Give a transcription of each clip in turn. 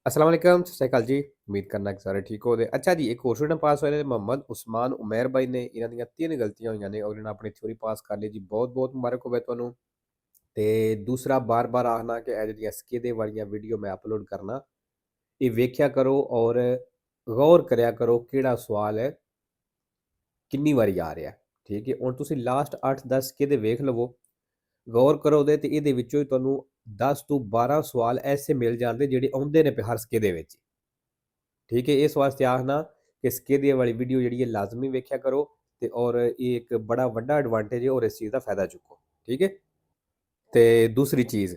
अस्सलाम वालेकुम, सत श्री अकाल जी। उम्मीद करना कि ਸਾਰੇ ਠੀਕ ਹੋਗੇ। ਅੱਛਾ ਜੀ, ਇੱਕ ਹੋਰ ਸਟੂਡੈਂਟ ਪਾਸ ਹੋਏ ਨੇ ਮੁਹੰਮਦ ਉਸਮਾਨ ਉਮੈਰ ਬਾਈ ਨੇ। ਇਹਨਾਂ ਦੀਆਂ 3 ਗਲਤੀਆਂ ਹੋਈਆਂ ਨੇ ਔਰ ਇਹਨਾਂ ਆਪਣੀ ਥਿਊਰੀ ਪਾਸ ਕਰ ਲਈ ਜੀ। ਬਹੁਤ-ਬਹੁਤ ਮੁਬਾਰਕ ਹੋਵੇ ਤੁਹਾਨੂੰ। ਤੇ ਦੂਸਰਾ ਬਾਰ-ਬਾਰ ਆਖਣਾ ਕਿ ਇਹ ਜਿਹੜੀਆਂ ਐਸਕੇ ਦੇ ਵਾਲੀਆਂ ਵੀਡੀਓ ਮੈਂ ਅਪਲੋਡ ਕਰਨਾ, ਇਹ ਵੇਖਿਆ ਕਰੋ ਔਰ ਗੌਰ ਕਰਿਆ ਕਰੋ ਕਿਹੜਾ ਸਵਾਲ ਹੈ, ਕਿੰਨੀ ਵਾਰੀ ਆ ਰਿਹਾ। ਠੀਕ ਹੈ, ਹੁਣ ਤੁਸੀਂ ਲਾਸਟ 8-10 ਕਿਹਦੇ ਵੇਖ ਲਵੋ, ਗੌਰ ਕਰੋ ਉਹਦੇ ਤੇ ਇਹਦੇ ਵਿੱਚੋਂ ਹੀ ਤੁਹਾਨੂੰ 10 ਤੋਂ 12 ਸਵਾਲ ਐਸੇ ਮਿਲ ਜਾਂਦੇ ਜਿਹੜੇ ਆਉਂਦੇ ਨੇ ਹਰ ਸਕੇ ਦੇ ਵਿੱਚ। ਠੀਕ ਹੈ, ਇਸ ਵਾਸਤੇ ਆਖਣਾ ਕਿ ਸਕੇ ਵਾਲੀ ਵੀਡੀਓ ਜਿਹੜੀ ਹੈ ਲਾਜ਼ਮੀ ਵੇਖਿਆ ਕਰੋ ਤੇ ਔਰ ਇਹ ਇੱਕ ਬੜਾ ਵੱਡਾ ਐਡਵਾਂਟੇਜ ਹੈ ਔਰ ਇਸ ਚੀਜ਼ ਦਾ ਫਾਇਦਾ ਚੁੱਕੋ। ਠੀਕ ਹੈ, ਤੇ ਦੂਸਰੀ ਚੀਜ਼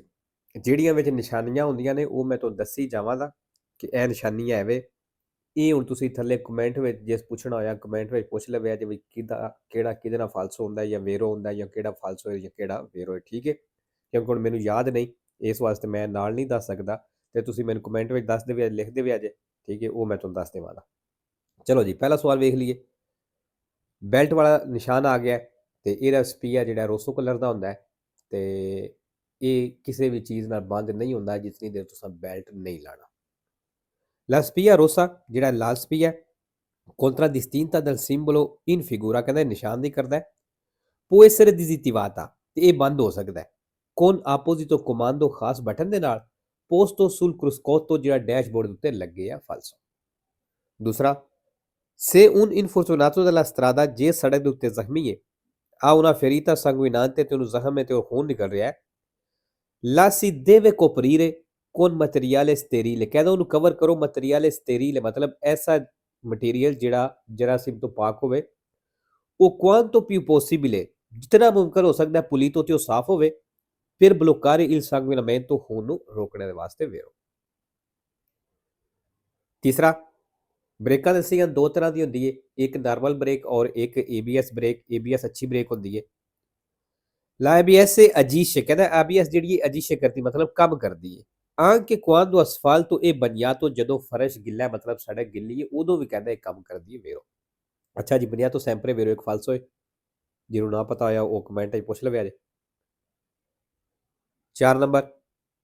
ਜਿਹੜੀਆਂ ਵਿੱਚ ਨਿਸ਼ਾਨੀਆਂ ਹੁੰਦੀਆਂ ਨੇ ਉਹ ਮੈਂ ਤੁਹਾਨੂੰ ਦੱਸੀ ਜਾਵਾਂਗਾ ਕਿ ਇਹ ਨਿਸ਼ਾਨੀ ਹੈ ਵੇ। ਇਹ ਹੁਣ ਤੁਸੀਂ ਥੱਲੇ ਕਮੈਂਟ ਵਿੱਚ ਜੇ ਪੁੱਛਣਾ ਹੋਇਆ ਕਮੈਂਟ ਵਿੱਚ ਪੁੱਛ ਲਵੇ ਜੇ ਵੀ ਕਿਹਦਾ ਕਿਹੜਾ ਕਿਹਦੇ ਨਾਲ ਫਾਲਸੋ ਹੁੰਦਾ ਜਾਂ ਵੇਰੋ ਹੁੰਦਾ ਜਾਂ ਕਿਹੜਾ ਫਾਲਸੋ ਹੈ ਜਾਂ ਕਿਹੜਾ ਵੇਰੋ ਹੈ। ਠੀਕ ਹੈ, ਕਿਉਂਕਿ ਹੁਣ ਮੈਨੂੰ ਯਾਦ ਨਹੀਂ, ਇਸ ਵਾਸਤੇ ਮੈਂ ਨਾਲ ਨਹੀਂ ਦੱਸ ਸਕਦਾ। ਤੇ ਤੁਸੀਂ ਮੈਨੂੰ ਕਮੈਂਟ ਵਿੱਚ ਦੱਸ ਦੇਵੇ, ਲਿਖ ਦੇਵੇ ਅਜੇ। ਠੀਕ ਹੈ, ਉਹ ਮੈਂ ਤੁਹਾਨੂੰ ਦੱਸ ਦੇਵਾਂਗਾ। ਚਲੋ ਜੀ, ਪਹਿਲਾ ਸਵਾਲ ਵੇਖ ਲਈਏ। ਬੈਲਟ ਵਾਲਾ ਨਿਸ਼ਾਨ ਆ ਗਿਆ ਤੇ ਇਹਦਾ ਸਪੀਆ ਜਿਹੜਾ ਰੋਸੋ ਕਲਰ ਦਾ ਹੁੰਦਾ ਹੈ ਤੇ ਇਹ ਕਿਸੇ ਵੀ ਚੀਜ਼ ਨਾਲ ਬੰਦ ਨਹੀਂ ਹੁੰਦਾ ਜਿਤਨੀ ਦੇਰ ਤੁਸੀਂ ਬੈਲਟ ਨਹੀਂ ਲਾਣਾ। La spia rossa ਜਿਹੜਾ ਲਾਲ ਸਪੀਆ contro distinta dal simbolo in figura ਕਹਿੰਦਾ ਨਿਸ਼ਾਨ ਦੀ ਕਰਦਾ ਹੈ। può essere disattivata ਤੇ ਇਹ ਬੰਦ ਹੋ ਸਕਦਾ ਹੈ con apposito comando ਖਾਸ ਬਟਨ ਦੇ ਨਾਲ posto sul cruscotto ਜਿਹੜਾ ਡੈਸ਼ਬੋਰਡ ਉੱਤੇ ਲੱਗੇ ਆ ਫਾਲਸੋ। ਦੂਸਰਾ, se un infortunato della strada ਜੇ ਸੜਕ ਦੇ ਉੱਤੇ ਜ਼ਖਮੀ ਹੈ ha una ferita sanguinante ਤੇ ਉਹਨੂੰ ਜ਼ਖਮ ਹੈ ਤੇ ਉਹ ਖੂਨ ਨਿਕਲ ਰਿਹਾ ਹੈ la si deve coprire con materiale sterile ਕਹਿੰਦਾ ਉਹਨੂੰ ਕਵਰ ਕਰੋ ਮਟੀਰੀਅਲ ਸਟੇਰੀਲ ਮਤਲਬ ਐਸਾ ਮਟੀਰੀਅਲ ਜਿਹੜਾ ਜਰਾਸੀਮ ਤੋਂ ਪਾਕ ਹੋਵੇ। ਉਹ quanto più possibile ਜਿਤਨਾ ਮੁਮਕਿਨ ਹੋ ਸਕਦਾ ਪੁਲੀਤੋ ਤੇ ਉਹ ਸਾਫ਼ ਹੋਵੇ। ਫਿਰ ਬਲੋਕਾਰੇ il sanguinamento ਖੂਨ ਨੂੰ ਰੋਕਣ ਦੇ ਵਾਸਤੇ ਵੇਰੋ। ਤੀਸਰਾ, ਬ੍ਰੇਕਾਂ ਦੱਸੀਆਂ ਦੋ ਤਰ੍ਹਾਂ ਦੀ ਹੁੰਦੀ ਹੈ, ਇੱਕ ਨਾਰਮਲ ਬ੍ਰੇਕ ਔਰ ਇੱਕ ABS ਬ੍ਰੇਕ। ABS ਅੱਛੀ ਬ੍ਰੇਕ ਹੁੰਦੀ ਹੈ। La ABS agisce ਕਹਿੰਦਾ ABS ਜਿਹੜੀ agisce ਕਰਦੀ ਮਤਲਬ ਕੰਮ ਕਰਦੀ ਹੈ। anche quando asfalto e bagnato ਜਦੋਂ ਫਰਸ਼ ਗਿੱਲਾ ਮਤਲਬ ਸੜਕ ਗਿੱਲੀ ਹੈ ਉਦੋਂ ਵੀ ਕਹਿੰਦਾ ਇਹ ਕੰਮ ਕਰਦੀ ਹੈ ਵੇਰੋ। ਅੱਛਾ ਜੀ, bagnato sempre vero ਇੱਕ ਫਾਲਸੋ ਹੈ। ਜਿਹਨੂੰ ਨਾ ਪਤਾ ਹੋਇਆ ਉਹ ਕਮੈਂਟ 'ਚ ਪੁੱਛ ਲਵੇ ਅਜੇ। 4 ਨੰਬਰ,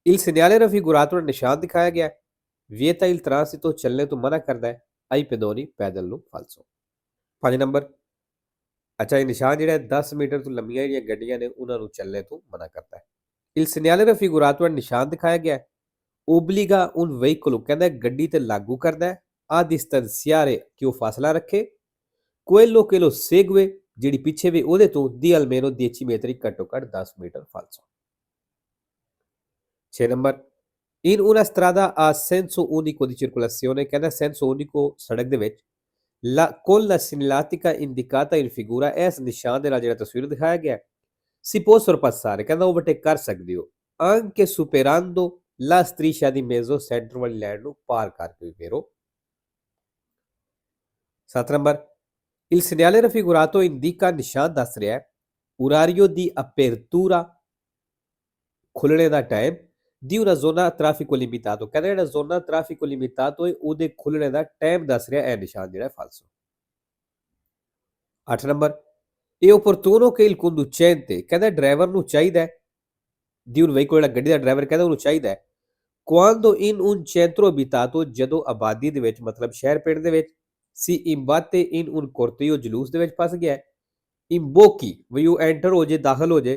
il segnale raffigurato ਨਿਸ਼ਾਨ ਦਿਖਾਇਆ ਗਿਆ ਹੈ vieta il transito ਚੱਲਣੇ ਤੋਂ ਮਨਾ ਕਰਦਾ ਹੈ ai pedoni ਪੈਦਲ ਨੂੰ ਫਾਲਸੋ। 5 ਨੰਬਰ, ਅੱਛਾ ਇਹ ਨਿਸ਼ਾਨ ਜਿਹੜਾ 10 ਮੀਟਰ ਤੋਂ ਲੰਮੀਆਂ ਜਿਹੜੀਆਂ ਗੱਡੀਆਂ ਨੇ ਉਹਨਾਂ ਨੂੰ ਚੱਲਣੇ ਤੋਂ ਮਨਾ ਕਰਦਾ ਹੈ। il segnale raffigurato ਨਿਸ਼ਾਨ ਦਿਖਾਇਆ ਗਿਆ ਹੈ obbliga un veicolo ਕਹਿੰਦਾ ਗੱਡੀ ਤੇ ਲਾਗੂ ਕਰਦਾ ਹੈ a distanziare ਕਿ ਉਹ ਫਾਸਲਾ ਰੱਖੇ quello che lo segue ਜਿਹੜੀ ਪਿੱਛੇ ਵੀ ਉਹਦੇ ਤੋਂ di almeno 10 metri ਘੱਟੋ ਘੱਟ 10 ਮੀਟਰ ਫਾਲਸੋ। 6 number, in una strada a senso unico di circolazione ਕਹਿੰਦਾ senso unico ਸੜਕ ਦੇ ਵਿੱਚ con la segnaletica indicata in figura ਇਸ ਨਿਸ਼ਾਨ ਦੇ ਨਾਲ ਜਿਹੜਾ ਤਸਵੀਰ ਦਿਖਾਇਆ ਗਿਆ si può sorpassare ਕਹਿੰਦਾ ਓਵਰਟੇਕ ਕਰ ਸਕਦੇ ਹੋ anche superando la striscia di mezzo centre ਵਾਲੀ ਲਾਈਨ ਨੂੰ ਪਾਰ ਕਰਕੇ ਵੇਰੋ। 7 number, il segnale raffigurato indica ਨਿਸ਼ਾਨ ਦੱਸ ਰਿਹਾ ਹੈ orario di apertura ਖੁੱਲਣੇ ਦਾ time di una zona traffico limitato ਕਹਿੰਦਾ ਜਿਹੜਾ zona traffico limitato ਹੈ ਉਹਦੇ ਖੁੱਲਣੇ ਦਾ ਟਾਈਮ ਦੱਸ ਰਿਹਾ ਇਹ ਨਿਸ਼ਾਨ ਜਿਹੜਾ ਫਾਲਸੋ। 8 ਨੰਬਰ, ਇਹ opportuno che il conducente ਕਹਿੰਦਾ ਡਰਾਈਵਰ ਨੂੰ ਚਾਹੀਦਾ ਹੈ di un veicolo ਜਿਹੜਾ ਗੱਡੀ ਦਾ ਡਰਾਈਵਰ ਕਹਿੰਦਾ ਉਹਨੂੰ ਚਾਹੀਦਾ ਹੈ quando in un centro abitato ਜਦੋਂ ਆਬਾਦੀ ਦੇ ਵਿੱਚ ਮਤਲਬ ਸ਼ਹਿਰ ਪਿੰਡ ਦੇ ਵਿੱਚ si imbatte in un corteo ਜਲੂਸ ਦੇ ਵਿੱਚ ਫਸ ਗਿਆ imbocchi ਵੀ ਉਹ ਐਂਟਰ ਹੋ ਜੇ ਦਾਖਲ ਹੋ ਜੇ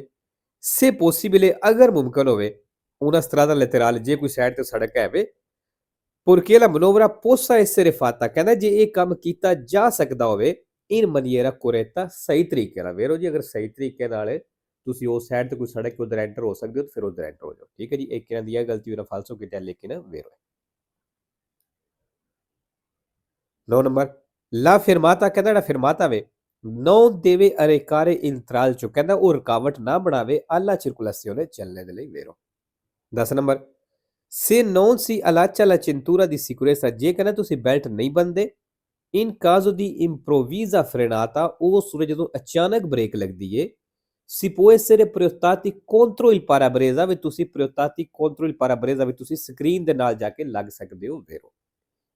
se possibile ਅਗਰ ਮੁਮਕਿਨ ਹੋਵੇ una strada laterale ਜੇ ਕੋਈ ਸਾਈਡ ਤੇ ਸੜਕ ਹੈ ਵੇ perché la manovra possa essere fatta ਕਹਿੰਦਾ ਜੇ ਇਹ ਕੰਮ ਕੀਤਾ ਜਾ ਸਕਦਾ ਹੋਵੇ in maniera corretta ਸਹੀ ਤਰੀਕੇ ਨਾਲ ਵੇਰੋ ਜੀ। ਅਗਰ ਸਹੀ ਤਰੀਕੇ ਨਾਲ ਤੁਸੀਂ ਉਸ ਸਾਈਡ ਤੇ ਕੋਈ ਸੜਕ ਉਧਰ ਐਂਟਰ ਹੋ ਸਕਦੇ ਹੋ ਫਿਰ ਉਧਰ ਐਂਟਰ ਹੋ ਜਾਓ। ਠੀਕ ਹੈ ਜੀ, ਇੱਕ ਇਹਨਾਂ ਦੀ ਇਹ ਗਲਤੀ ਉਹਨਾਂ ਫਾਲਸੋ ਕੀਤਾ ਲੇਕਿਨ ਵੇਰੋ। 9 ਨੰਬਰ, ਲਾ ਫਿਰਮਾਤਾ ਕਹਿੰਦਾ ਜਿਹੜਾ ਫਿਰਮਾਤਾ ਵੇ non deve arrecare intralcio ਕਹਿੰਦਾ ਉਹ ਰੁਕਾਵਟ ਨਾ ਬਣਾਵੇ alla circolazione ਚੱਲਣੇ ਦੇ ਲਈ ਵੇਰੋ। 10 number, se non si allaccia la cintura di sicurezza ਜੇ ਕਹਿੰਦਾ ਤੁਸੀਂ ਬੈਲਟ ਨਹੀਂ ਬੰਨਦੇ in caso di improvvisa frenata ਉਹ ਸੂਰਜ ਜਦੋਂ ਅਚਾਨਕ ਬ੍ਰੇਕ ਲੱਗਦੀ ਏ si può essere proiettati contro il parabrezza ਵੀ ਤੁਸੀਂ proiettati contro il parabrezza ਵੀ ਤੁਸੀਂ ਸਕਰੀਨ ਦੇ ਨਾਲ ਜਾ ਕੇ ਲੱਗ ਸਕਦੇ ਹੋ ਵੇਰੋ।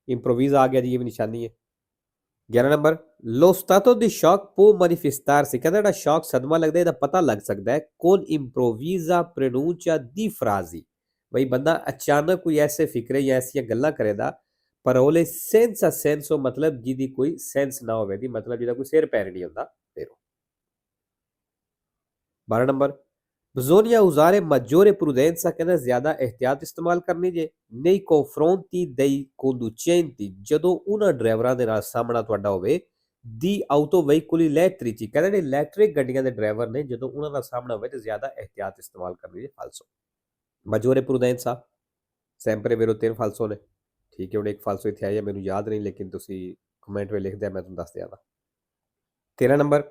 improvvisa ਆ ਗਿਆ ਜੀ, ਇਹ ਵੀ ਨਿਸ਼ਾਨੀ ਹੈ। 11 number, lo stato di shock può manifestarsi ਕਹਿੰਦਾ ਜਿਹੜਾ ਸ਼ੌਕ ਸਦਮਾ ਲੱਗਦਾ ਇਹਦਾ ਪਤਾ ਲੱਗ ਸਕਦਾ ਹੈ con improvvisa pronuncia di frasi ਬਈ ਬੰਦਾ ਅਚਾਨਕ ਕੋਈ ਐਸੇ ਫਿਕਰੇ ਜਾਂ ਐਸੀਆਂ ਗੱਲਾਂ ਕਰੇਦਾ ਪਰ ਉਹਲੇ ਸੈਂਸ ਆ ਸੈਂਸ ਮਤਲਬ ਜਿਹਦੀ ਕੋਈ ਸੈਂਸ ਨਾ ਹੋਵੇ ਦੀ ਮਤਲਬ ਜਿਹਦਾ ਕੋਈ ਸਿਰ ਪੈਰ ਨਹੀਂ ਹੁੰਦਾ ਫਿਰ 12 number bisogna usare maggiore prudenza ਕਹਿੰਦਾ ਜ਼ਿਆਦਾ ehtiyat ਇਸਤੇਮਾਲ ਕਰਨੀ ਜੇ nei confronti dei conducenti ਜਦੋਂ ਉਹਨਾਂ ਡਰਾਈਵਰਾਂ ਦੇ ਨਾਲ ਸਾਹਮਣਾ ਤੁਹਾਡਾ ਹੋਵੇ ਦੀ auto veicoli elettrici ਕਹਿੰਦਾ ਜਿਹੜੇ ਇਲੈਕਟ੍ਰਿਕ ਗੱਡੀਆਂ ਦੇ ਡਰਾਈਵਰ ਨੇ ਜਦੋਂ ਉਹਨਾਂ ਦਾ ਸਾਹਮਣਾ ਹੋਵੇ ਤੇ ਜ਼ਿਆਦਾ ehtiyat ਇਸਤੇਮਾਲ ਕਰਨੀ ਜੇ ਫਾਲਸੋ maggiore prudenza sempre vero 3 ਫਾਲਸੋ ਨੇ ਠੀਕ ਹੈ ਹੁਣ ਇੱਕ ਫਾਲਸੋ ਇੱਥੇ ਆਈ ਹੈ ਮੈਨੂੰ ਯਾਦ ਨਹੀਂ ਲੇਕਿਨ ਤੁਸੀਂ ਕਮੈਂਟ ਵਿੱਚ ਲਿਖ ਦਿਆ ਮੈਂ ਤੁਹਾਨੂੰ ਦੱਸ ਦਿਆਂਗਾ 13 ਨੰਬਰ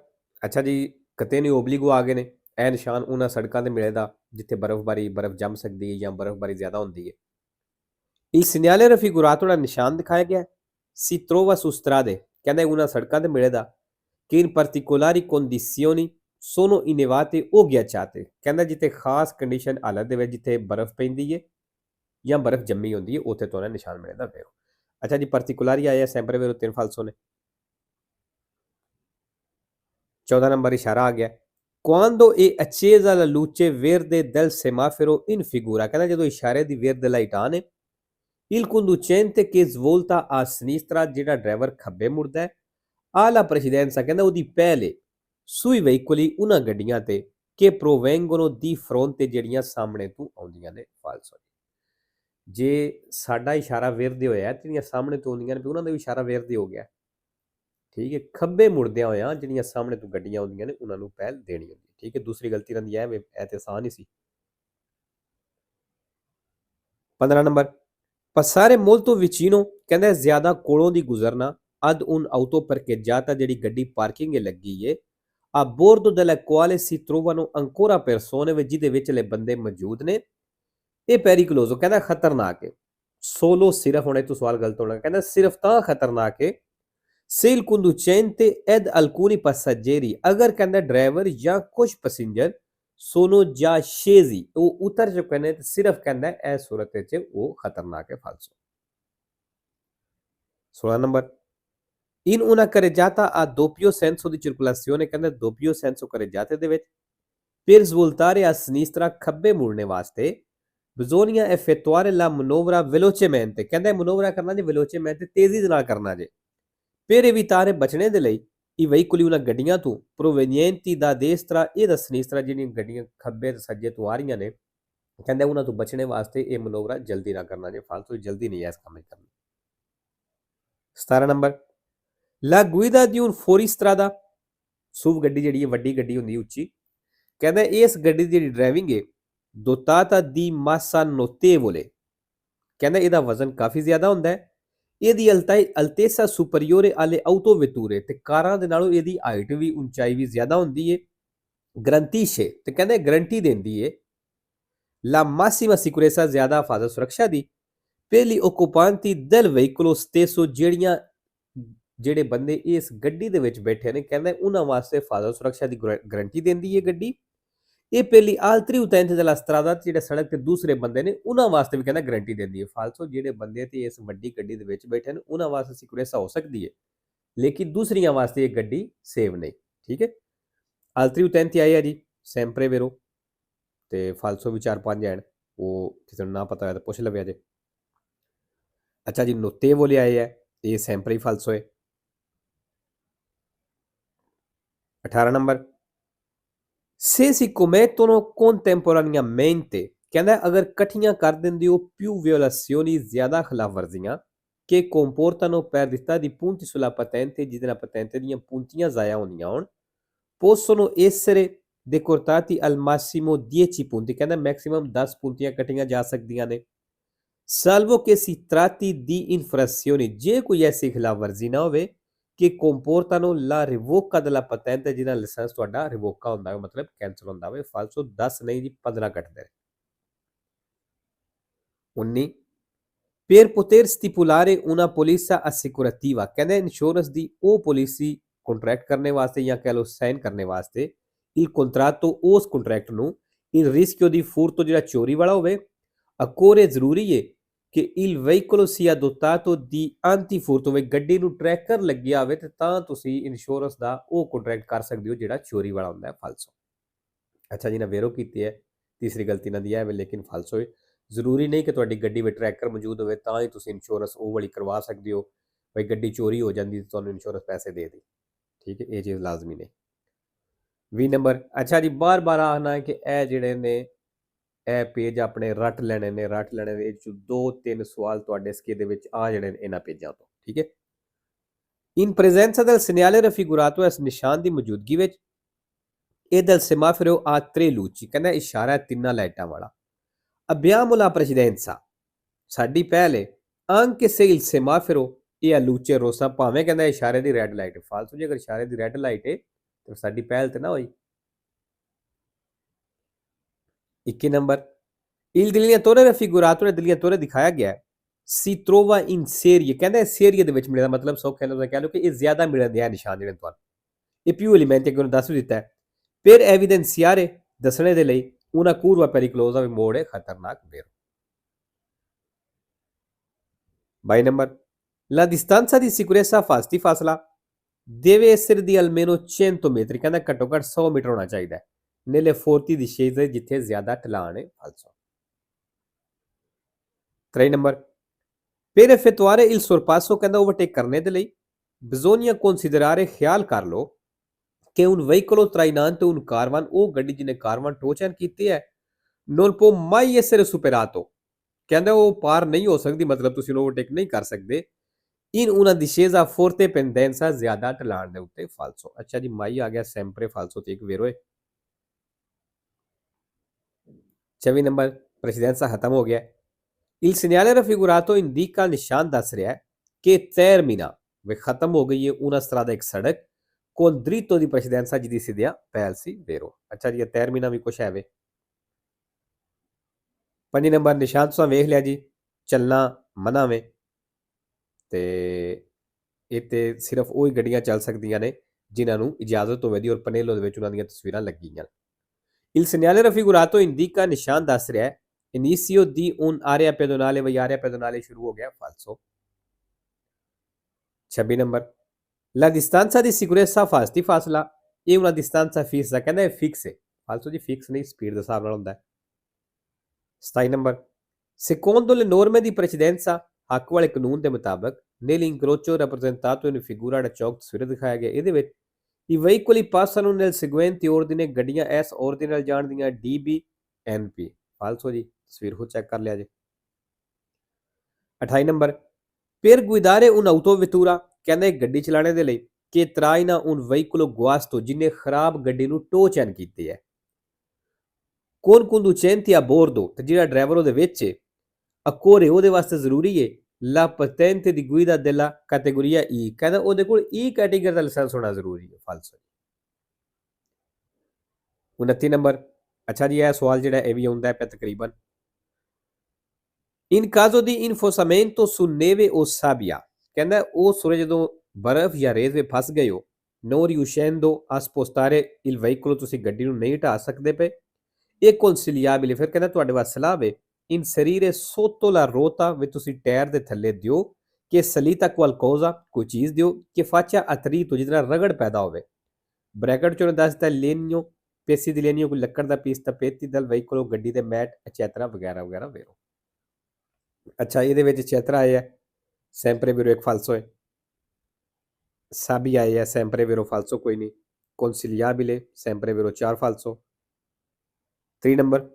ਅੱਛਾ ਜੀ ਕਤੇ ਨਹੀਂ ਓਬਲੀਗੋ ਆ ਗਏ ਨੇ ਇਹ ਨਿਸ਼ਾਨ ਉਹਨਾਂ ਸੜਕਾਂ ਤੇ ਮਿਲੇਦਾ ਜਿੱਥੇ ਬਰਫ਼ ਜੰਮ ਸਕਦੀ ਹੈ ਜਾਂ ਬਰਫ਼ਬਾਰੀ ਜ਼ਿਆਦਾ ਹੁੰਦੀ ਹੈ il segnale raffigurato ਦਾ ਨਿਸ਼ਾਨ ਦਿਖਾਇਆ ਗਿਆ si trova su strade ਕਹਿੰਦਾ ਉਹਨਾਂ ਸੜਕਾਂ ਤੇ ਮਿਲੇਦਾ che in particolari condizioni sono innevate o ghiacciate ਕਹਿੰਦਾ ਜਿੱਥੇ ਖਾਸ ਕੰਡੀਸ਼ਨ ਹਾਲਤ ਦੇ ਵਿੱਚ ਜਿੱਥੇ ਬਰਫ਼ ਪੈਂਦੀ ਹੈ ਜਾਂ ਬਰਫ਼ ਜੰਮੀ ਹੁੰਦੀ ਹੈ ਉੱਥੇ ਤੋਂ ਨਿਸ਼ਾਨ ਮਿਲੇਦਾ ਫਿਰ ਅੱਛਾ ਜੀ particolari ਆਇਆ sempre vero 3 falso ਨੇ 14 ਨੰਬਰ ਇਸ਼ਾਰਾ ਆ ਗਿਆ quando è accesa la luce verde del semaforo in figura ਕਹਿੰਦਾ ਜਦੋਂ ਇਸ਼ਾਰੇ ਦੀ verde ਲਾਈਟ ਆਨ ਹੈ il conducente che svolta a sinistra ਜਿਹੜਾ ਡਰਾਈਵਰ ਖੱਬੇ ਮੁੜਦਾ ਹੈ alla precedenza ਕਹਿੰਦਾ ਉਹਦੀ ਪਹਿਲੇ sui veicoli ਉਹਨਾਂ ਗੱਡੀਆਂ ਤੇ che provengono di fronte ਜਿਹੜੀਆਂ ਸਾਹਮਣੇ ਤੋਂ ਆਉਂਦੀਆਂ ਨੇ ਫਾਲਸੋ ਜੇ ਸਾਡਾ ਇਸ਼ਾਰਾ ਵੇਰਦੇ ਹੋਇਆ ਜਿਹੜੀਆਂ ਸਾਹਮਣੇ ਤੋਂ ਆਉਂਦੀਆਂ ਨੇ ਉਹਨਾਂ ਦਾ ਵੀ ਇਸ਼ਾਰਾ ਵੇਰਦੇ ਹੋ ਗਿਆ ਠੀਕ ਹੈ ਖੱਬੇ ਮੁੜਦਿਆਂ ਹੋਇਆਂ ਜਿਹੜੀਆਂ ਸਾਹਮਣੇ ਤੋਂ ਗੱਡੀਆਂ ਆਉਂਦੀਆਂ ਨੇ ਉਹਨਾਂ ਨੂੰ ਪਹਿਲ ਦੇਣੀ ਹੁੰਦੀ ਠੀਕ ਹੈ ਦੂਸਰੀ ਗਲਤੀ ਰਹਿੰਦੀ ਹੈ ਇਹ ਤੇ ਆਸਾਨ ਹੀ ਸੀ 15 ਨੰਬਰ passare molto vicino ਕਹਿੰਦਾ ਜ਼ਿਆਦਾ ਕੋਲੋਂ ਦੀ ਗੁਜ਼ਰਨਾ ad un auto parcheggiata ਜਿਹੜੀ ਗੱਡੀ ਪਾਰਕਿੰਗ ਹੈ ਲੱਗੀ ਏ a bordo della quale si trovano ancora persone ਜਿਹਦੇ ਵਿਚਲੇ ਬੰਦੇ ਮੌਜੂਦ ਨੇ ਇਹ ਪੈਰੀਕਲੋਜ਼ੋ ਕਹਿੰਦਾ ਖਤਰਨਾਕ ਹੈ ਸੋਲੋ ਸਿਰਫ ਹੁਣ ਇਹ ਤੋਂ ਸਵਾਲ ਗਲਤ ਹੋਣਾ ਕਹਿੰਦਾ ਸਿਰਫ ਤਾਂ ਖਤਰਨਾਕ ਹੈ se il conducente ed alcuni passeggeri ਅਗਰ ਕਹਿੰਦਾ ਡਰਾਈਵਰ ਜਾਂ ਕੁਝ ਪੈਸੇਂਜਰ sono già scesi ਉਹ ਉਤਰ ਚੁੱਕੇ ਨੇ ਤੇ ਸਿਰਫ ਕਹਿੰਦਾ ਇਹ ਸੂਰਤ ਵਿੱਚ ਉਹ ਖਤਰਨਾਕ ਹੈ ਫਾਲਸੋ 16 number in una carreggiata a doppio senso di circolazione ਕਹਿੰਦਾ doppio senso carreggiate ਦੇ ਵਿੱਚ per svoltare a sinistra ਖੱਬੇ ਮੁੜਨੇ ਵਾਸਤੇ bisogna effettuare la manovra velocemente ਕਹਿੰਦਾ ਮਨੋਵਰਾ ਕਰਨਾ ਜੇ velocemente ਤੇਜ਼ੀ ਦੇ ਨਾਲ ਕਰਨਾ ਜੇ per evitare ਬਚਣੇ ਦੇ ਲਈ i veicoli ਉਹਨਾਂ ਗੱਡੀਆਂ ਤੋਂ provenienti da destra e da sinistra ਜਿਹੜੀਆਂ ਗੱਡੀਆਂ ਖੱਬੇ ਤੇ ਸੱਜੇ ਤੋਂ ਆ ਰਹੀਆਂ ਨੇ ਕਹਿੰਦਾ ਉਹਨਾਂ ਤੋਂ ਬਚਣੇ ਵਾਸਤੇ ਇਹ ਮਨੋਵਰਾ ਜਲਦੀ ਨਾ ਕਰਨਾ ਜੇ ਫਾਲਤੂ ਜਲਦੀ ਨਹੀਂ ਇਸ ਕੰਮ ਕਰਨਾ 17 number la guida di un fuoristrada SUV ਗੱਡੀ ਜਿਹੜੀ ਹੈ ਵੱਡੀ ਗੱਡੀ ਹੁੰਦੀ ਉੱਚੀ ਕਹਿੰਦਾ ਇਸ ਗੱਡੀ ਦੀ ਜਿਹੜੀ ਡਰਾਈਵਿੰਗ ਹੈ dotata di massa notevole ਕਹਿੰਦਾ ਇਹਦਾ ਵਜ਼ਨ ਕਾਫੀ ਜ਼ਿਆਦਾ ਹੁੰਦਾ ਹੈ ਇਹਦੀ ਅਲਤੇਸਾ ਸੁਪਰੀਓਰੇ ਆਲੇ ਆਟੋਵੇਟੂਰੇ ਤੇ ਕਾਰਾਂ ਦੇ ਨਾਲੋਂ ਇਹਦੀ ਹਾਈਟ ਵੀ ਉਚਾਈ ਵੀ ਜ਼ਿਆਦਾ ਹੁੰਦੀ ਏ ਗਰੰਟੀਸ਼ੇ ਤੇ ਕਹਿੰਦੇ ਗਰੰਟੀ ਦਿੰਦੀ ਏ ਲਾ ਮਾਸੀਮਾ ਸਿਕਿਉਰੈਂਸਾ ਜ਼ਿਆਦਾ ਹਿਫਾਜ਼ਤ ਸੁਰੱਖਿਆ ਦੀ ਪਹਿਲੀ ਓਕੂਪਾਂਤੀ del veicolo stesso ਜਿਹੜੇ ਬੰਦੇ ਇਸ ਗੱਡੀ ਦੇ ਵਿੱਚ ਬੈਠੇ ਨੇ ਕਹਿੰਦੇ ਉਹਨਾਂ ਵਾਸਤੇ ਹਿਫਾਜ਼ਤ ਸੁਰੱਖਿਆ ਦੀ ਗਰੰਟੀ ਦਿੰਦੀ ਏ ਗੱਡੀ ਇਹ ਪਹਿਲੀ ਆਲਤਰੀ ਉਤੈਂਤ ਦella strada ਜਿਹੜੇ ਸੜਕ ਤੇ ਦੂਸਰੇ ਬੰਦੇ ਨੇ ਉਹਨਾਂ ਵਾਸਤੇ ਵੀ ਕਹਿੰਦਾ ਗਰੰਟੀ ਦਿੰਦੀ ਹੈ ਫਾਲਸੋ ਜਿਹੜੇ ਬੰਦੇ ਤੇ ਇਸ ਵੱਡੀ ਗੱਡੀ ਦੇ ਵਿੱਚ ਬੈਠੇ ਨੇ ਉਹਨਾਂ ਵਾਸਤੇ ਸਿਕਿਉਰੈਂਸਾ ਹੋ ਸਕਦੀ ਹੈ ਲੇਕਿਨ ਦੂਸਰੀਆਂ ਵਾਸਤੇ ਇਹ ਗੱਡੀ ਸੇਵ ਨਹੀਂ ਠੀਕ ਹੈ ਆਲਤਰੀ ਉਤੈਂਤ ਆਈ ਹੈ ਜੀ ਸੈਂਪਰੇ ਵੇਰੋ ਤੇ ਫਾਲਸੋ ਵੀ 4-5 ਹਨ ਉਹ ਕਿਸੇ ਨੂੰ ਨਾ ਪਤਾ ਹੋਇਆ ਤਾਂ ਪੁੱਛ ਲਵਿਆ ਜੇ ਅੱਛਾ ਜੀ ਨੋਤੇਵੋਲੇ ਆਏ ਹੈ ਇਹ ਸੈਂਪਰੇ ਫਾਲਸੋ ਹੈ 18 number se si commettono contemporaneamente ਕਹਿੰਦਾ ਅਗਰ ਇਕੱਠੀਆਂ ਕਰ ਦਿੰਦੇ ਹੋ più violazioni ਜ਼ਿਆਦਾ ਖਿਲਾਫ ਵਰਜ਼ੀਆਂ che comportano perdita di punti sulla patente ਜਿਹਦੇ ਨਾਲ ਪਤੈਂਤੇ ਦੀਆਂ puntiਆਂ ਜ਼ਾਇਆ ਹੁੰਦੀਆਂ ਹੋਣ possono essere decortati al massimo 10 punti ਕਹਿੰਦਾ ਮੈਕਸਿਮਮ 10 puntiਆਂ ਕੱਟੀਆਂ ਜਾ ਸਕਦੀਆਂ ਨੇ salvo che si tratti di infrazioni ਜੇ ਕੋਈ ਐਸੀ ਖਿਲਾਫ ਵਰਜ਼ੀ ਨਾ ਹੋਵੇ ਕਿ comportano la revoca della patente ਜਿਹਦਾ ਲਾਇਸੈਂਸ ਤੁਹਾਡਾ ਰਿਵੋਕਾ ਹੁੰਦਾ ਹੈ ਮਤਲਬ ਕੈਂਸਲ ਹੁੰਦਾ ਹੋਵੇ ਫਾਲਸੋ 10 ਨਹੀਂ ਜੀ 15 ਕੱਟਦੇ 19 per poter stipulare una polizza assicurativa ਕਹਿੰਦੇ ਇੰਸ਼ੋਰੈਂਸ ਦੀ ਉਹ ਪਾਲਿਸੀ ਕੰਟਰੈਕਟ ਕਰਨੇ ਵਾਸਤੇ ਜਾਂ ਕਹ ਲਓ ਸਾਈਨ ਕਰਨੇ ਵਾਸਤੇ il contratto ਉਸ ਕੰਟਰੈਕਟ ਨੂੰ il rischio di furto ਜਿਹੜਾ ਚੋਰੀ ਵਾਲਾ ਹੋਵੇ occorre ਜ਼ਰੂਰੀ ਹੈ ਕਿ il veicolo sia dotato di antifurto ਵੇ ਗੱਡੀ ਨੂੰ ਟਰੈਕਰ ਲੱਗਿਆ ਹੋਵੇ ਤੇ ਤਾਂ ਤੁਸੀਂ ਇੰਸ਼ੋਰੈਂਸ ਦਾ ਉਹ ਕੰਟਰੈਕਟ ਕਰ ਸਕਦੇ ਹੋ ਜਿਹੜਾ ਚੋਰੀ ਵਾਲਾ ਹੁੰਦਾ ਹੈ ਫਾਲਸੋ ਅੱਛਾ ਜੀ ਨਾ ਵੇਰੋ ਕੀਤੀ ਹੈ ਤੀਸਰੀ ਗਲਤੀ ਨਾ ਦੀ ਹੈ ਲੇਕਿਨ ਫਾਲਸੋ ਹੈ ਜ਼ਰੂਰੀ ਨਹੀਂ ਕਿ ਤੁਹਾਡੀ ਗੱਡੀ ਵਿੱਚ ਟਰੈਕਰ ਮੌਜੂਦ ਹੋਵੇ ਤਾਂ ਹੀ ਤੁਸੀਂ ਇੰਸ਼ੋਰੈਂਸ ਉਹ ਵਾਲੀ ਕਰਵਾ ਸਕਦੇ ਹੋ, ਬਈ ਗੱਡੀ ਚੋਰੀ ਹੋ ਜਾਂਦੀ ਤਾਂ ਤੁਹਾਨੂੰ ਇੰਸ਼ੋਰੈਂਸ ਪੈਸੇ ਦੇ ਦੇ। ਠੀਕ ਹੈ, ਇਹ ਚੀਜ਼ ਲਾਜ਼ਮੀ ਨੇ। 20 ਨੰਬਰ, ਅੱਛਾ ਜੀ, ਬਾਰ-ਬਾਰ ਆਖਣਾ ਹੈ ਕਿ ਇਹ ਜਿਹੜੇ ਨੇ ਇਹ ਪੇਜ ਆਪਣੇ ਰੱਟ ਲੈਣੇ ਨੇ, ਰੱਟ ਲੈਣੇ ਨੇ। ਇਹ 'ਚ 2-3 ਸਵਾਲ ਤੁਹਾਡੇ SK ਦੇ ਵਿੱਚ ਆ ਜਿਹੜੇ ਨੇ ਇਹਨਾਂ ਪੇਜਾਂ ਤੋਂ। ਠੀਕ ਹੈ। In presenza del segnale raffigurato ਇਸ ਨਿਸ਼ਾਨ ਦੀ ਮੌਜੂਦਗੀ ਵਿੱਚ ਇਹ del semaforo a tre luci, ਕਹਿੰਦਾ ਇਸ਼ਾਰਾ ਹੈ ਤਿੰਨਾਂ ਲਾਈਟਾਂ ਵਾਲਾ। Abbiamo la precedenza, ਸਾਡੀ ਪਹਿਲ ਹੈ। Anche se il semaforo è a luce rossa, ਭਾਵੇਂ ਕਹਿੰਦਾ ਇਸ਼ਾਰੇ ਦੀ ਰੈੱਡ ਲਾਈਟ ਹੈ। ਫਾਲਤੂ ਜੀ, ਅਗਰ ਇਸ਼ਾਰੇ ਦੀ ਰੈੱਡ ਲਾਈਟ ਹੈ ਤਾਂ ਸਾਡੀ ਪਹਿਲ ਤੇ ਨਾ ਹੋਈ। 21 ਨੰਬਰ, Il delineatore raffigurato ਨੇ delineatore ਦਿਖਾਇਆ ਗਿਆ ਹੈ। Si trova in serie, ਕਹਿੰਦਾ serie ਦੇ ਵਿੱਚ ਮਿਲਦਾ, ਮਤਲਬ ਸੌਖੇ ਨਾਲ ਕਹਿ ਲਓ ਕਿ ਇਹ ਜ਼ਿਆਦਾ ਮਿਲਣ ਦੇ ਆ ਨਿਸ਼ਾਨ ਜਿਹੜੇ ਤੁਹਾਨੂੰ। ਇਹ più elementi ਅੱਗੇ ਉਹਨੂੰ ਦੱਸ ਵੀ ਦਿੱਤਾ ਹੈ। Per evidenziare, ਦੱਸਣੇ ਦੇ ਲਈ, una curva pericolosa, ਵੀ ਮੋੜ ਹੈ ਖਤਰਨਾਕ ਵੇਰੋ। 22 number, La distanza di sicurezza fasti ਫਾਸਲਾ deve essere di almeno 100 metri, ਕਹਿੰਦਾ ਘੱਟੋ ਘੱਟ 100 ਮੀਟਰ ਹੋਣਾ ਚਾਹੀਦਾ ਹੈ। nelle forti discese, ਜਿੱਥੇ ਜ਼ਿਆਦਾ ਢਲਾਣ ਹੈ ਫਾਲਸੋ। 3 number, per effettuare il sorpasso, ਕਹਿੰਦਾ ਓਵਰਟੇਕ ਕਰਨੇ ਦੇ ਲਈ, bisogna considerare, ਖਿਆਲ ਕਰ ਲਓ ਕਿ un veicolo trainante, un ਕਾਰਵਾਨ, ਉਹ ਗੱਡੀ ਜਿਹਨੇ ਕਾਰਵਾਨ ਟੋਚਨ ਕੀਤੀ ਹੈ, non può mai essere superato, ਕਹਿੰਦਾ ਉਹ ਪਾਰ ਨਹੀਂ ਹੋ ਸਕਦੀ, ਮਤਲਬ ਤੁਸੀਂ ਉਹਨੂੰ ਓਵਰਟੇਕ ਨਹੀਂ ਕਰ ਸਕਦੇ। in una discesa forte pendenza, ਜ਼ਿਆਦਾ ਢਲਾਣ ਦੇ ਉੱਤੇ ਫਾਲਸੋ। ਅੱਛਾ ਜੀ, ਮਾਈ ਆ ਗਿਆ sempre falso ਤੇ ਇੱਕ ਵੇਰੋ ਹੈ। 24 ਨੰਬਰ, ਪ੍ਰੈਸੀਡੈਂਸਾ ਖਤਮ ਹੋ ਗਿਆ। Il segnale raffigurato indica, ਨਿਸ਼ਾਨ ਦੱਸ ਰਿਹਾ ਹੈ ਕਿ termina, ਵੇ ਖਤਮ ਹੋ ਗਈ ਹੈ, una strada, ਇੱਕ ਸੜਕ, con dritto di precedenza, ਜਿਹਦੀ ਸਿੱਧਿਆਂ ਪਹਿਲ ਸੀ ਵੇਰੋ। ਅੱਛਾ ਜੀ, termina ਵੀ ਕੁਛ ਹੈ ਵੇ। 5 ਨੰਬਰ, ਨਿਸ਼ਾਨ ਤੁਸੀਂ ਵੇਖ ਲਿਆ ਜੀ, ਚੱਲਣਾ ਮਨਾ ਵੇ ਤੇ ਇਹ ਤੇ ਸਿਰਫ ਉਹੀ ਗੱਡੀਆਂ ਚੱਲ ਸਕਦੀਆਂ ਨੇ ਜਿਨ੍ਹਾਂ ਨੂੰ ਇਜਾਜ਼ਤ ਹੋਵੇ ਦੀ, ਔਰ ਪਨੇਲੋ ਦੇ ਵਿੱਚ ਉਹਨਾਂ ਦੀਆਂ ਤਸਵੀਰਾਂ ਲੱਗੀਆਂ। Il segnale raffigurato indica, ਨਿਸ਼ਾਨ ਦੱਸ ਰਿਹਾ ਹੈ inizio di un'area pedonale, ਵਈ area pedonale ਸ਼ੁਰੂ ਹੋ ਗਿਆ ਫਾਲਸੋ। 26 number, La distanza di sicurezza fasti ਫਾਸਲਾ ਇਹ una distanza fissa, ਕਹਿੰਦਾ ਇਹ ਫਿਕਸ ਹੈ ਫਾਲਸੋ ਜੀ, ਫਿਕਸ ਨਹੀਂ, ਸਪੀਡ ਦੇ ਹਿਸਾਬ ਨਾਲ ਹੁੰਦਾ ਹੈ। 27 number, secondo le norme di precedenza, ਹੱਕ ਵਾਲੇ ਕਾਨੂੰਨ ਦੇ ਮੁਤਾਬਕ, nell'incrocio rappresentato in figura, ਚੌਕ ਤਸਵੀਰ ਦਿਖਾਇਆ ਗਿਆ, ਇਹਦੇ ਵਿੱਚ i veicoli passano nel seguente ordine, ਗੱਡੀਆਂ ਇਸ ordine ਨਾਲ ਜਾਣਦੀਆਂ, DB NP ਫਾਲਸੋ ਜੀ, ਤਸਵੀਰ ਹੋ ਚੈੱਕ ਕਰ ਲਿਆ ਜੀ। 28 ਨੰਬਰ, per guidare un'autovettura, ਕਹਿੰਦਾ ਇੱਕ ਗੱਡੀ ਚਲਾਣੇ ਦੇ ਲਈ, che traina un veicolo guasto, ਜਿਹਨੇ ਖਰਾਬ ਗੱਡੀ ਨੂੰ ਟੋ ਚੈਨ ਕੀਤੀ ਹੈ, con conducenti a bordo, ਤੇ ਜਿਹੜਾ ਡਰਾਈਵਰ ਉਹਦੇ ਵਿੱਚ ਹੈ, occorre, ਉਹਦੇ ਵਾਸਤੇ ਜ਼ਰੂਰੀ ਹੈ, la patente di guida della categoria E, ਕਹਿੰਦਾ ਉਹਦੇ ਕੋਲ E ਕੈਟੇਗਰੀ ਦਾ ਲਾਇਸੈਂਸ ਹੋਣਾ ਜ਼ਰੂਰੀ ਹੈ ਫਾਲਸੋ। 29 ਨੰਬਰ, ਅੱਛਾ ਜੀ, ਇਹ ਸਵਾਲ ਜਿਹੜਾ ਇਹ ਵੀ ਆਉਂਦਾ ਹੈ ਤਕਰੀਬਨ। In caso di infosamento su neve o sabbia, ਕਹਿੰਦਾ ਉਹ ਸੂਰਜ ਜਦੋਂ ਬਰਫ਼ ਜਾਂ ਰੇਤ ਵਿੱਚ ਫਸ ਗਏ ਹੋ, non riuscendo a spostare il veicolo, ਤੁਸੀਂ ਗੱਡੀ ਨੂੰ ਨਹੀਂ ਢਾ ਸਕਦੇ ਪਏ, ਇਹ consigliabile, ਫਿਰ ਕਹਿੰਦਾ ਤੁਹਾਡੇ ਵਾਸਤੇ ਸਲਾਹ ਵੇ, inserire sotto la ruota, ਵੀ ਤੁਸੀਂ ਟਾਇਰ ਦੇ ਥੱਲੇ ਦਿਓ, ਕਿ salita qualcosa, ਕੋਈ ਚੀਜ਼ ਦਿਓ, ਕਿ faccia attrito, ਜਿਹਦੇ ਨਾਲ ਰਗੜ ਪੈਦਾ ਹੋਵੇ। ਬ੍ਰੈਕਟ ਚੋਂ ਦੱਸ ਦਿੱਤਾ legno, ਪੇਸੀ ਦੀ legno, ਕੋਈ ਲੱਕੜ ਦਾ ਪੀਸ, tappeti del veicolo, ਗੱਡੀ ਦੇ ਮੈਟ, ਐਟਸੈਟਰਾ ਵਗੈਰਾ ਵਗੈਰਾ ਵੇਰੋ। ਅੱਛਾ, ਇਹਦੇ ਵਿੱਚ ਚੈਤਰਾ ਆਇਆ sempre vero, ਇੱਕ ਫਾਲਸੋ ਹੈ। ਸਾਬੀ ਆਇਆ sempre vero, ਫਾਲਸੋ ਕੋਈ ਨਹੀਂ। consigliabile sempre vero, 4 ਫਾਲਸੋ। 3 number,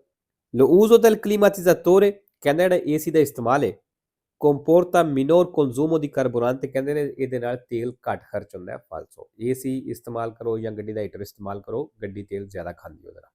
lo uso del climatizzatore, ਕਹਿੰਦਾ ਜਿਹੜਾ AC ਦਾ ਇਸਤੇਮਾਲ ਹੈ, comporta minor consumo di carburante, ਕਹਿੰਦੇ ਨੇ ਇਹਦੇ ਨਾਲ ਤੇਲ ਘੱਟ ਖਰਚ ਹੁੰਦਾ ਹੈ ਫਾਲਸੋ। AC ਇਸਤੇਮਾਲ ਕਰੋ ਜਾਂ ਗੱਡੀ ਦਾ ਹੀਟਰ ਇਸਤੇਮਾਲ ਕਰੋ, ਗੱਡੀ ਤੇਲ ਜ਼ਿਆਦਾ ਖਾਂਦੀ ਉਹਦੇ ਨਾਲ।